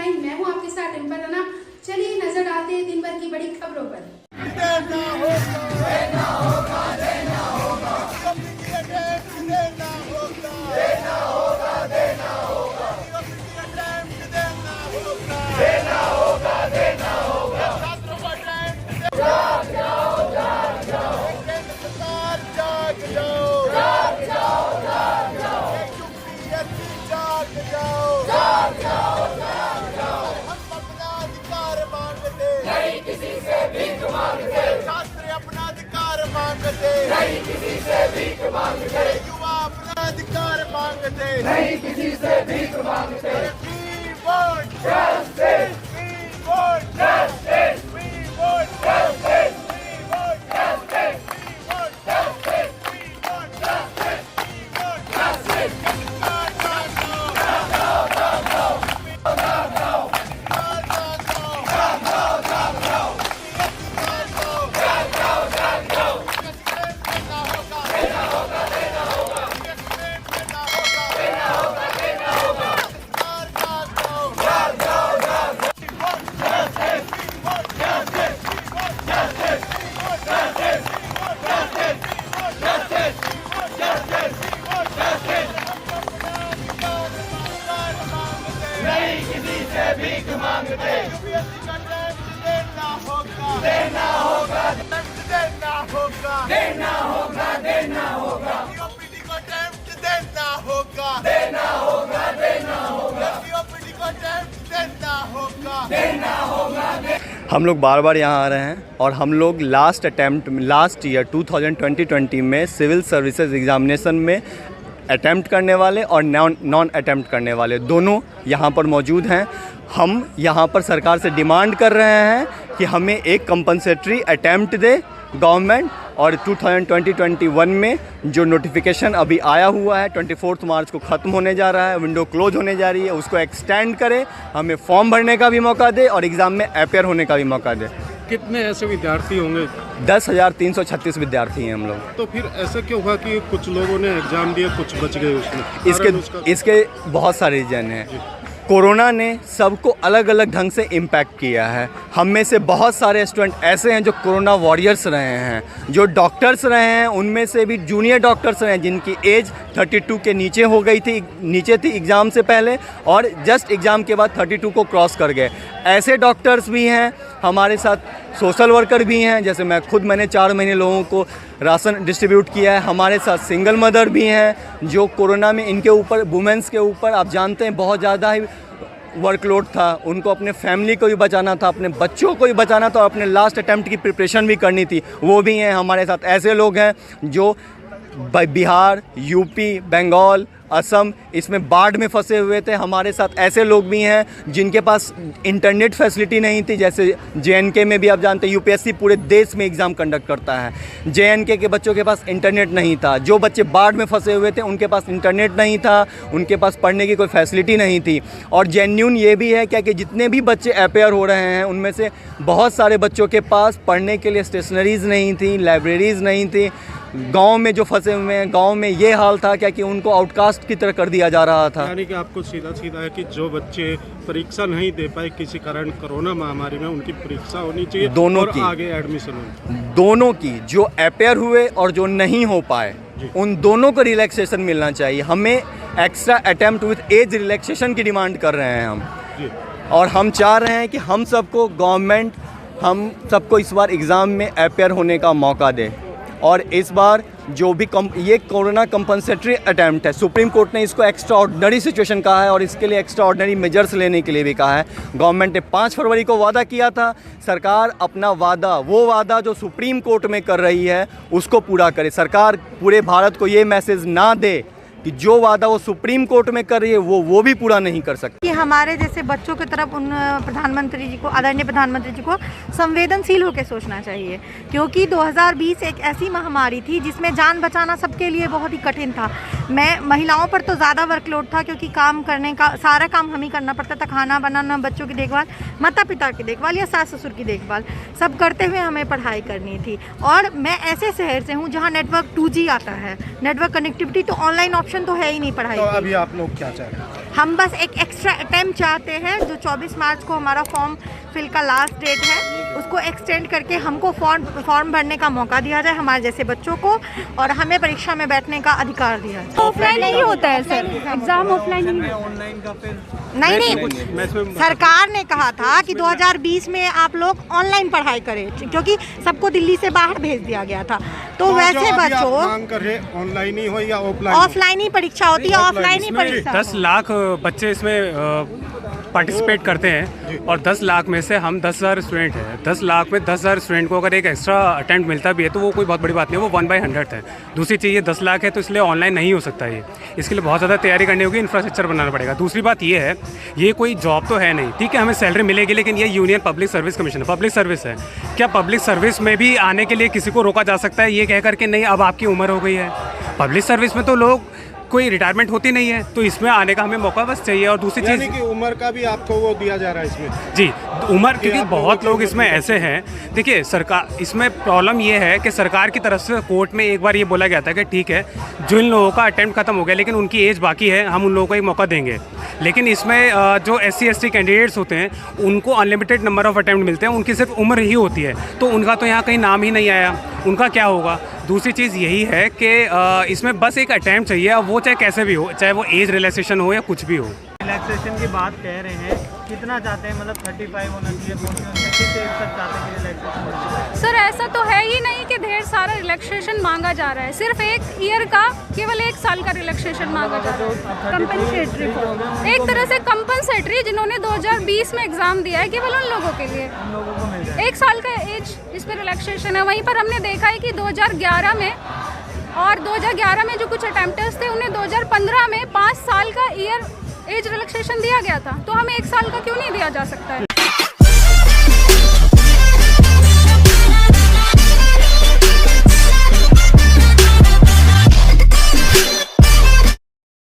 Line. मैं हूँ आपके साथ डिम्पल राणा। चलिए नजर डालते हैं दिन भर की बड़ी खबरों पर। नहीं किसी से भीख मांगते, छात्र अपना अधिकार मांगते, नहीं किसी से भीख मांगते, युवा अपना अधिकार मांगते, नहीं किसी से भीख मांगते। We want justice, we want justice, we want justice, we want justice, we want justice, we want justice, we want justice. नहीं किसी से भीख मांगते, देना होगा, देना होगा, देना होगा, देना होगा, देना होगा, सीओपीडी को टेस्ट देना होगा, देना होगा, देना होगा, सीओपीडी को टेस्ट देना होगा, देना होगा। हम लोग बार बार यहाँ आ रहे हैं और हम लोग लास्ट ईयर 2020 में सिविल सर्विसेज एग्जामिनेशन में अटैम्प्ट करने वाले और नॉन अटैम्प्ट करने वाले दोनों यहाँ पर मौजूद हैं। हम यहाँ पर सरकार से डिमांड कर रहे हैं कि हमें एक कंपनसेटरी अटैम्प्ट दे गवर्नमेंट, और 2021 में जो नोटिफिकेशन अभी आया हुआ है 24 मार्च को ख़त्म होने जा रहा है, विंडो क्लोज होने जा रही है, उसको एक्सटेंड करे, हमें फॉर्म भरने का भी मौका दे और एग्ज़ाम में अपेयर होने का भी मौका दे। कितने ऐसे विद्यार्थी होंगे? 10,336 विद्यार्थी हैं हम लोग। तो फिर ऐसा क्यों हुआ कि कुछ लोगों ने एग्जाम दिया, कुछ बच गए उसमें? इसके बहुत सारे रीज़न हैं। कोरोना ने सबको अलग अलग ढंग से इम्पैक्ट किया है। हम में से बहुत सारे स्टूडेंट ऐसे हैं जो कोरोना वॉरियर्स रहे हैं, जो डॉक्टर्स रहे हैं, उनमें से भी जूनियर डॉक्टर्स रहे हैं जिनकी एज 32 के नीचे हो गई थी, नीचे थी एग्ज़ाम से पहले, और जस्ट एग्ज़ाम के बाद 32 को क्रॉस कर गए। ऐसे डॉक्टर्स भी हैं हमारे साथ, सोशल वर्कर भी हैं, जैसे मैंने 4 महीने लोगों को राशन डिस्ट्रीब्यूट किया है। हमारे साथ सिंगल मदर भी हैं जो कोरोना में, इनके ऊपर, वुमेंस के ऊपर आप जानते हैं बहुत ज़्यादा ही वर्कलोड था, उनको अपने फैमिली को भी बचाना था, अपने बच्चों को भी बचाना था और अपने लास्ट अटैम्प्ट की प्रिपरेशन भी करनी थी, वो भी हैं हमारे साथ। ऐसे लोग हैं जो बिहार, यूपी, बंगाल, असम, इसमें बाढ़ में फंसे हुए थे। हमारे साथ ऐसे लोग भी हैं जिनके पास इंटरनेट फैसिलिटी नहीं थी, जैसे JNK में भी आप जानते हैं UPSC पूरे देश में एग्ज़ाम कंडक्ट करता है। JNK के बच्चों के पास इंटरनेट नहीं था, जो बच्चे बाढ़ में फंसे हुए थे उनके पास इंटरनेट नहीं था, उनके पास पढ़ने की कोई फैसिलिटी नहीं थी। और जेन्युइन ये भी है क्या कि जितने भी बच्चे अपेयर हो रहे हैं उनमें से बहुत सारे बच्चों के पास पढ़ने के लिए स्टेशनरीज़ नहीं थी, लाइब्रेरीज़ नहीं थी। गांव में जो फंसे हुए हैं, गांव में ये हाल था क्या कि उनको आउटकास्ट की तरह कर दिया जा रहा था। यानी कि आपको सीधा सीधा है कि जो बच्चे परीक्षा नहीं दे पाए किसी कारण कोरोना महामारी में, उनकी परीक्षा होनी चाहिए, दोनों और की, आगे एडमिशन हो, दोनों की, जो अपेयर हुए और जो नहीं हो पाए उन दोनों को रिलैक्सेशन मिलना चाहिए। हमें extra attempt with age relaxation की डिमांड कर रहे हैं हम, और हम चाह रहे हैं कि हम सबको गवर्नमेंट, हम सबको इस बार एग्ज़ाम में अपेयर होने का मौका दे। और इस बार जो भी ये कोरोना कंपनसेटरी अटैम्प्ट है, सुप्रीम कोर्ट ने इसको एक्स्ट्रा ऑर्डिनरी सिचुएशन कहा है और इसके लिए एक्स्ट्रा ऑर्डिनरी मेजर्स लेने के लिए भी कहा है। गवर्नमेंट ने 5 फरवरी को वादा किया था, सरकार अपना वादा, वो वादा जो सुप्रीम कोर्ट में कर रही है उसको पूरा करे। सरकार पूरे भारत को ये मैसेज ना दे कि जो वादा वो सुप्रीम कोर्ट में कर रही है वो भी पूरा नहीं कर सकती। कि हमारे जैसे बच्चों की तरफ उन प्रधानमंत्री जी को, आदरणीय प्रधानमंत्री जी को संवेदनशील होकर सोचना चाहिए, क्योंकि 2020 एक ऐसी महामारी थी जिसमें जान बचाना सबके लिए बहुत ही कठिन था। महिलाओं पर तो ज़्यादा वर्कलोड था क्योंकि काम करने का सारा काम हम ही करना पड़ता था, खाना बनाना, बच्चों की देखभाल, माता पिता की देखभाल या सास ससुर की देखभाल, सब करते हुए हमें पढ़ाई करनी थी। और मैं ऐसे शहर से हूँ जहाँ नेटवर्क 2G आता है, नेटवर्क कनेक्टिविटी, तो ऑनलाइन ऑप्शन तो है ही नहीं पढ़ाई। तो अभी आप लोग क्या चाह रहे हैं? हम बस एक एक्स्ट्रा अटेम्प्ट चाहते हैं। जो 24 मार्च को हमारा फॉर्म फिल का लास्ट डेट है, उसको एक्सटेंड करके हमको फॉर्म भरने का मौका दिया जाए हमारे जैसे बच्चों को, और हमें परीक्षा में बैठने का अधिकार दिया जाए। ऑफलाइन नहीं होता है सर, एग्जाम ऑफलाइन ही ऑनलाइन का फिर नहीं, सरकार ने कहा था कि 2020 में आप लोग ऑनलाइन पढ़ाई करें, क्योंकि सबको दिल्ली से बाहर भेज दिया गया था। तो वैसे बच्चों मांग कर रहे ऑनलाइन ही हो या ऑफलाइन? ऑफलाइन ही परीक्षा होती है, ऑफलाइन ही परीक्षा। 10 लाख बच्चे इसमें पार्टिसिपेट करते हैं और 10 लाख में से हम 10,000 स्टूडेंट हैं। 10 लाख में 10,000 स्टूडेंट को अगर एक एक्स्ट्रा अटेम्प्ट मिलता भी है तो वो कोई बहुत बड़ी बात नहीं है, वो 1/100 है। दूसरी चीज़ ये 10 लाख है तो इसलिए ऑनलाइन नहीं हो सकता ये, इसके लिए बहुत ज़्यादा तैयारी करनी होगी, इंफ्रास्ट्रक्चर बनाना पड़ेगा। दूसरी बात ये है, ये कोई जॉब तो है नहीं, ठीक है, हमें सैलरी मिलेगी, लेकिन ये यूनियन पब्लिक सर्विस कमीशन है, पब्लिक सर्विस है। क्या पब्लिक सर्विस में भी आने के लिए किसी को रोका जा सकता है ये कह करके नहीं अब आपकी उम्र हो गई है? पब्लिक सर्विस में तो लोग कोई रिटायरमेंट होती नहीं है, तो इसमें आने का हमें मौका बस चाहिए। और दूसरी चीज़ कि उम्र का भी आपको वो दिया जा रहा है इसमें? जी, उम्र, क्योंकि बहुत लोग इसमें ऐसे हैं, देखिए सरकार, इसमें प्रॉब्लम ये है कि सरकार की तरफ से कोर्ट में एक बार ये बोला गया था कि ठीक है जिन लोगों का अटेम्प्ट खत्म हो गया लेकिन उनकी एज बाकी है, हम उन लोगों को एक मौका देंगे। लेकिन इसमें जो SC ST कैंडिडेट्स होते हैं उनको अनलिमिटेड नंबर ऑफ अटेम्प्ट मिलते हैं, उनकी सिर्फ उम्र ही होती है, तो उनका तो यहाँ कहीं नाम ही नहीं आया, उनका क्या होगा? दूसरी चीज़ यही है कि इसमें बस एक अटैम्प्ट चाहिए, अब वो चाहे कैसे भी हो, चाहे वो एज रिलैक्सेशन हो या कुछ भी हो। रिलैक्सेशन की बात कह रहे हैं, कितना चाहते हैं? मतलब 35 होना चाहिए, 40 होना चाहिए, किस एज तक चाहते हैं कि रिलैक्सेशन होना चाहिए? सर ऐसा तो है ही नहीं कि ढेर सारा रिलैक्सेशन मांगा जा रहा है, सिर्फ 1 ईयर का, केवल 1 साल का रिलैक्सेशन मांगा जा रहा है। कंपनसेटरी, एक तरह से कंपनसेटरी, जिन्होंने 2020 में एग्जाम दिया है, केवल उन लोगों के लिए 1 साल का एज इस पर रिलैक्सेशन है। वहीं पर हमने देखा है कि 2011 में और 2011 में जो कुछ अटेम्प्टर्स थे उन्हें 2015 में 5 साल का एज रिलैक्सेशन दिया गया था, तो हमें 1 साल का क्यों नहीं दिया जा सकता है?